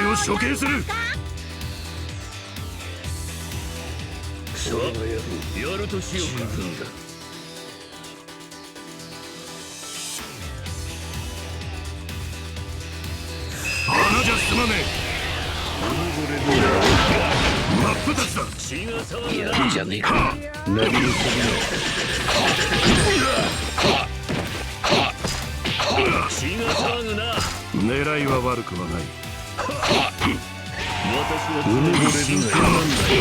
前を処刑する。さあやるとしようか。穴じゃ済まねえ。真っ二つだ。血が騒ぐな。やるんじゃねえか。何もする血が騒ぐな。狙いは悪くはない。私は常に真剣なんだよ。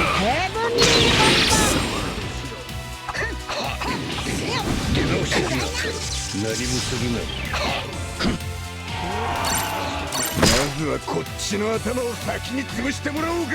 出直してくれ。何もするな。まずはこっちの頭を先に潰してもらおうか。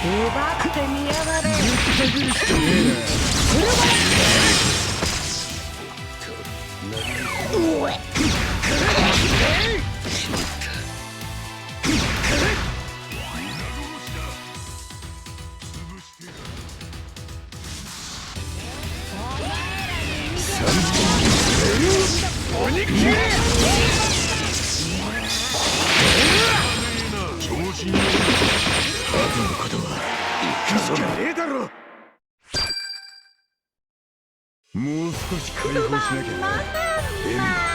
奪ってみやがれ。もう少し解放しなきゃな。